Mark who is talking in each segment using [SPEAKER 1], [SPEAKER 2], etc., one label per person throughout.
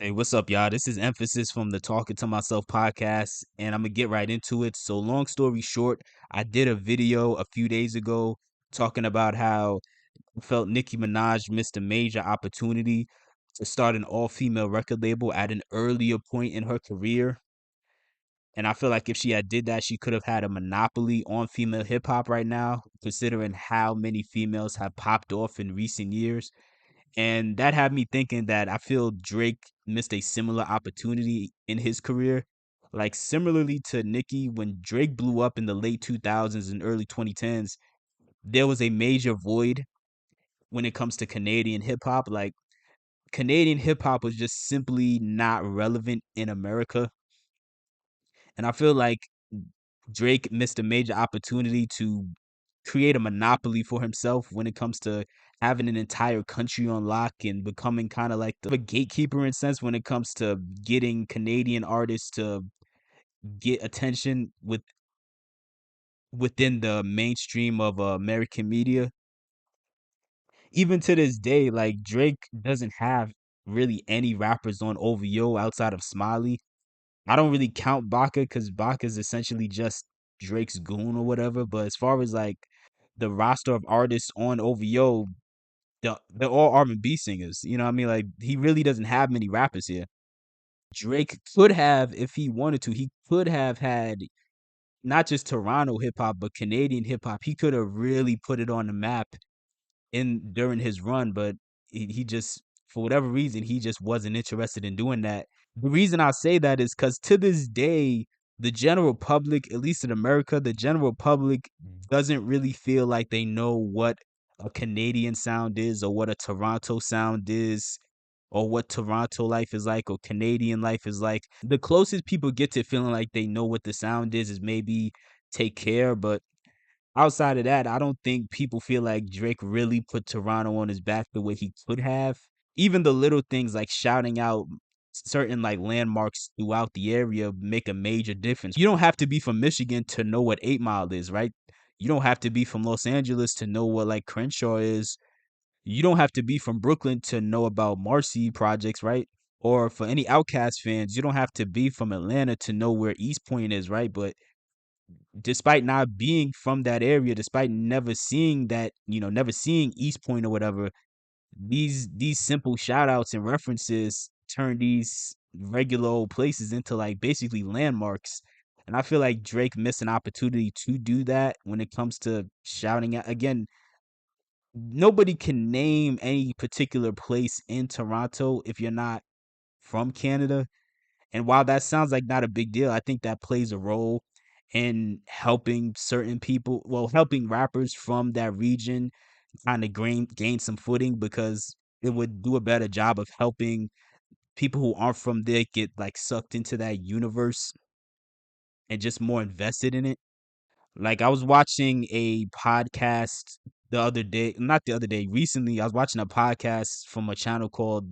[SPEAKER 1] Hey, what's up, y'all? This is Emphasis from the Talking to Myself podcast, and I'm gonna get right into it. So, long story short, I did a video a few days ago talking about how I felt Nicki Minaj missed a major opportunity to start an all-female record label at an earlier point in her career. And I feel like if she had did that, she could have had a monopoly on female hip hop right now, considering how many females have popped off in recent years. And that had me thinking that I feel Drake missed a similar opportunity in his career. Like similarly to Nicki, when Drake blew up in the late 2000s and early 2010s, there was a major void when it comes to Canadian hip hop. Like Canadian hip hop was just simply not relevant in America. And I feel like Drake missed a major opportunity to create a monopoly for himself when it comes to having an entire country on lock and becoming kind of like the gatekeeper in sense when it comes to getting Canadian artists to get attention within the mainstream of American media. Even to this day, like Drake doesn't have really any rappers on OVO outside of Smiley. I don't really count Baka because Baka is essentially just Drake's goon or whatever. But as far as like the roster of artists on OVO, they're all R&B singers. You know what I mean? Like he really doesn't have many rappers here. Drake could have, if he wanted to, he could have had not just Toronto hip hop, but Canadian hip hop. He could have really put it on the map in during his run, but he just for whatever reason he just wasn't interested in doing that. The reason I say that is because to this day, the general public, at least in America, the general public doesn't really feel like they know what a Canadian sound is or what a Toronto sound is or what Toronto life is like or Canadian life is like. The closest people get to feeling like they know what the sound is maybe Take Care, but outside of that, I don't think people feel like Drake really put Toronto on his back the way he could have. Even the little things like shouting out certain like landmarks throughout the area make a major difference. You don't have to be from Michigan to know what 8 Mile is, right? You don't have to be from Los Angeles to know what like Crenshaw is. You don't have to be from Brooklyn to know about Marcy projects, right? Or for any Outcast fans, you don't have to be from Atlanta to know where East Point is, right? But despite not being from that area, despite never seeing that, never seeing East Point or whatever, these simple shout outs and references turn these regular old places into like basically landmarks. And I feel like Drake missed an opportunity to do that when it comes to shouting out. Again, nobody can name any particular place in Toronto if you're not from Canada. And while that sounds like not a big deal, I think that plays a role in helping certain people, well, helping rappers from that region kind of gain some footing because it would do a better job of helping people who aren't from there get like sucked into that universe and just more invested in it. Like I was watching a podcast the other day, not the other day, recently, I was watching a podcast from a channel called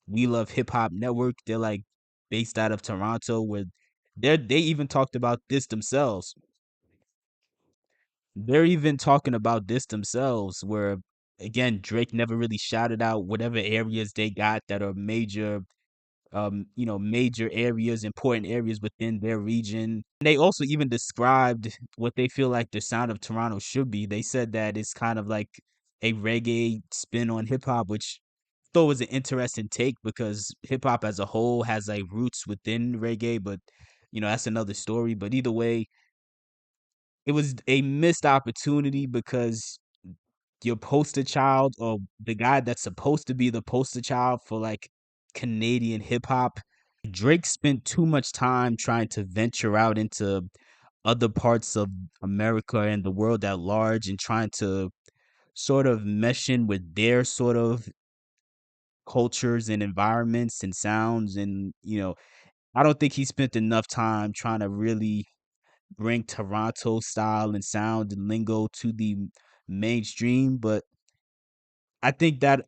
[SPEAKER 1] We Love Hip Hop Network. They're like based out of Toronto, where they even talked about this themselves. They're even talking about this themselves, where again Drake never really shouted out whatever areas they got that are major, major areas, important areas within their region. They also even described what they feel like the sound of Toronto should be. They said that it's kind of like a reggae spin on hip hop, which I thought was an interesting take because hip hop as a whole has like roots within reggae, but that's another story. But either way, it was a missed opportunity because your poster child or the guy that's supposed to be the poster child for like Canadian hip hop, Drake spent too much time trying to venture out into other parts of America and the world at large and trying to sort of mesh in with their sort of cultures and environments and sounds. And, I don't think he spent enough time trying to really bring Toronto style and sound and lingo to the mainstream. But I think that,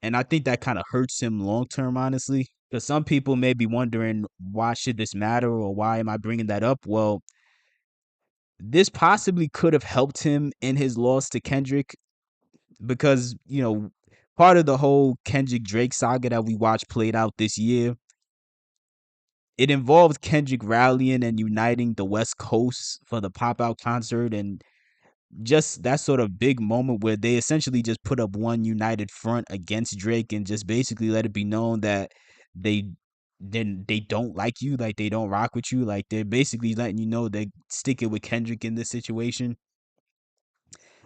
[SPEAKER 1] and I think that kind of hurts him long term, honestly. Because some people may be wondering, why should this matter or why am I bringing that up? Well, this possibly could have helped him in his loss to Kendrick because, part of the whole Kendrick Drake saga that we watched played out this year. It involved Kendrick rallying and uniting the West Coast for the pop out concert, and just that sort of big moment where they essentially just put up one united front against Drake and just basically let it be known that they they don't like you, like they don't rock with you, like they're basically letting you know they're sticking with Kendrick in this situation.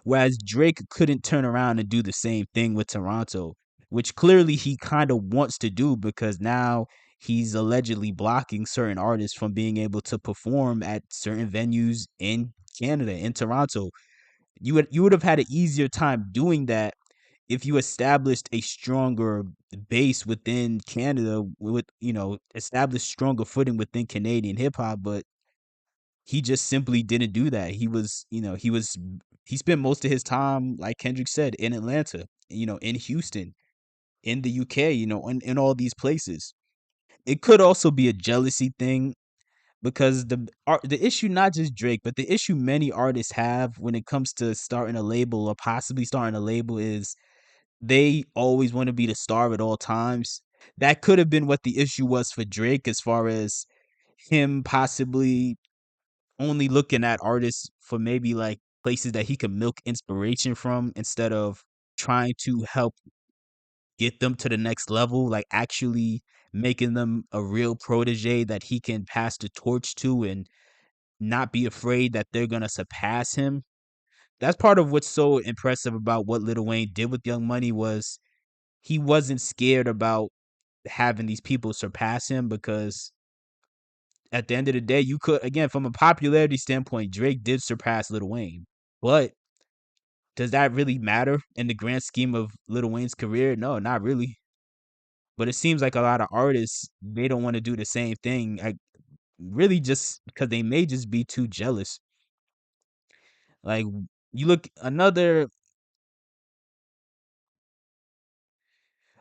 [SPEAKER 1] Whereas Drake couldn't turn around and do the same thing with Toronto, which clearly he kind of wants to do because now he's allegedly blocking certain artists from being able to perform at certain venues in Canada, in Toronto. You would have had an easier time doing that if you established a stronger base within Canada, with established stronger footing within Canadian hip hop. But he just simply didn't do that. He spent most of his time, like Kendrick said, in Atlanta, in Houston, in the UK, in all these places. It could also be a jealousy thing because the issue, not just Drake, but the issue many artists have when it comes to starting a label or possibly starting a label is they always want to be the star at all times. That could have been what the issue was for Drake, as far as him possibly only looking at artists for maybe like places that he could milk inspiration from instead of trying to help get them to the next level, like actually making them a real protege that he can pass the torch to and not be afraid that they're gonna surpass him. That's part of what's so impressive about what Lil Wayne did with Young Money was he wasn't scared about having these people surpass him, because at the end of the day, you could, again, from a popularity standpoint, Drake did surpass Lil Wayne. But does that really matter in the grand scheme of Lil Wayne's career? No, not really. But it seems like a lot of artists, they don't want to do the same thing. Like, really just because they may just be too jealous. Like, you look another,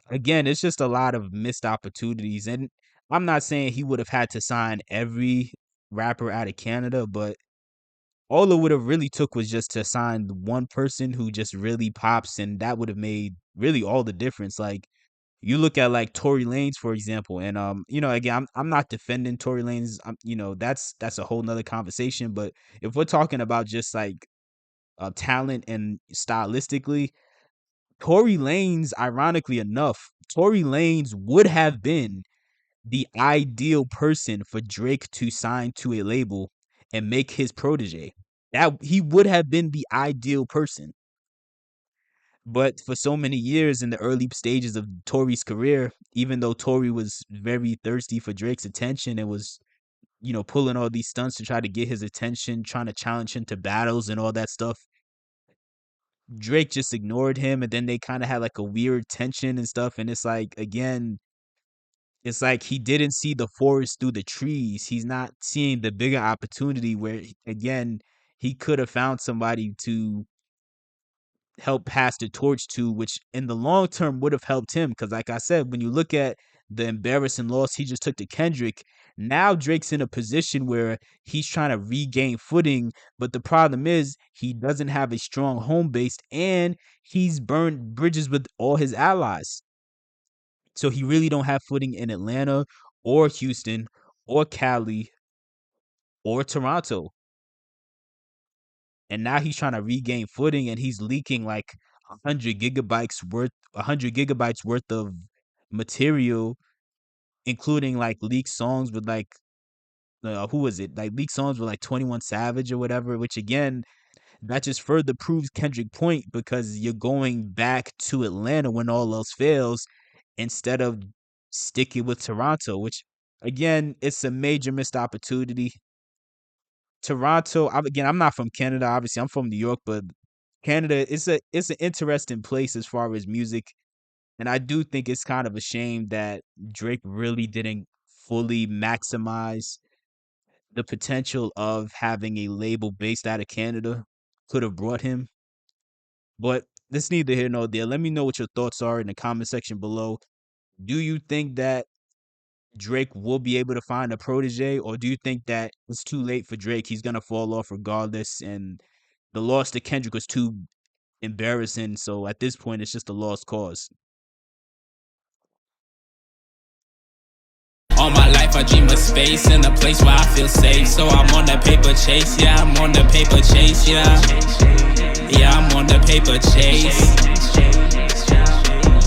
[SPEAKER 1] again, it's just a lot of missed opportunities. And I'm not saying he would have had to sign every rapper out of Canada, but all it would have really took was just to sign one person who just really pops, and that would have made really all the difference. Like, you look at like Tory Lanez, for example, and again, I'm not defending Tory Lanez. That's a whole nother conversation. But if we're talking about just like talent and stylistically, Tory Lanez, ironically enough, Tory Lanez would have been the ideal person for Drake to sign to a label and make his protege. That he would have been the ideal person. But for so many years in the early stages of Tory's career, even though Tory was very thirsty for Drake's attention and was, pulling all these stunts to try to get his attention, trying to challenge him to battles and all that stuff, Drake just ignored him. And then they kind of had like a weird tension and stuff. And it's like, again, it's like he didn't see the forest through the trees. He's not seeing the bigger opportunity where, again, he could have found somebody to help pass the torch to, which in the long term would have helped him. Because, like I said, when you look at the embarrassing loss he just took to Kendrick, now Drake's in a position where he's trying to regain footing. But the problem is he doesn't have a strong home base, and he's burned bridges with all his allies. So he really don't have footing in Atlanta or Houston or Cali or Toronto. And now he's trying to regain footing, and he's leaking like 100 gigabytes worth of material, including like leaked songs with like who was it? Like leaked songs with like 21 Savage or whatever, which again, that just further proves Kendrick point, because you're going back to Atlanta when all else fails instead of sticking with Toronto, which again, it's a major missed opportunity. Toronto, again, I'm not from Canada. Obviously, I'm from New York, but Canada is it's an interesting place as far as music, and I do think it's kind of a shame that Drake really didn't fully maximize the potential of having a label based out of Canada could have brought him. But this neither here nor there. Let me know what your thoughts are in the comment section below. Do you think that Drake will be able to find a protege, or do you think that it's too late for Drake? He's gonna fall off regardless, and the loss to Kendrick was too embarrassing. So at this point, it's just a lost cause.
[SPEAKER 2] All my life I dream of space in a place where I feel safe. So I'm on the paper chase, yeah, I'm on the paper chase, yeah. Yeah, I'm on the paper chase.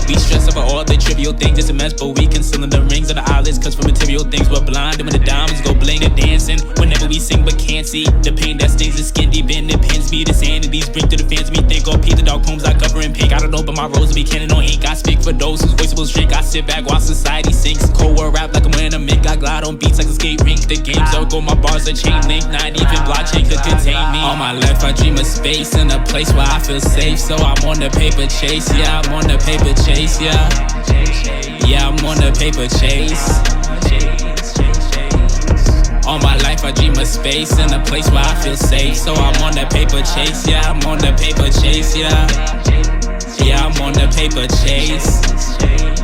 [SPEAKER 2] We stress over all the trivial things, it's a mess, but we concealing the rings of the eyelids. Cause for material things we're blind, and when the diamonds go bling, they're dancing. Whenever we sing but can't see, the pain that stings is skin deep and it pins me. The sanity's bring to the fans, me think all P, the dark poems I cover in pink. I don't know, but my rose will be canon on ink. I speak for those whose voice will shrink. I sit back while society sinks. Cold war rap like I'm wearing a mink. I glide on beats like a skate rink. The games are go, my bars are chain link. Not even blockchain could contain me. All my life I dream of space in a place where I feel safe. So I'm on the paper chase, yeah, I'm on the paper chase. Yeah, yeah, I'm on the paper chase. All my life I dream of space in a place where I feel safe. So I'm on the paper chase. Yeah, I'm on the paper chase. Yeah, yeah, I'm on the paper chase.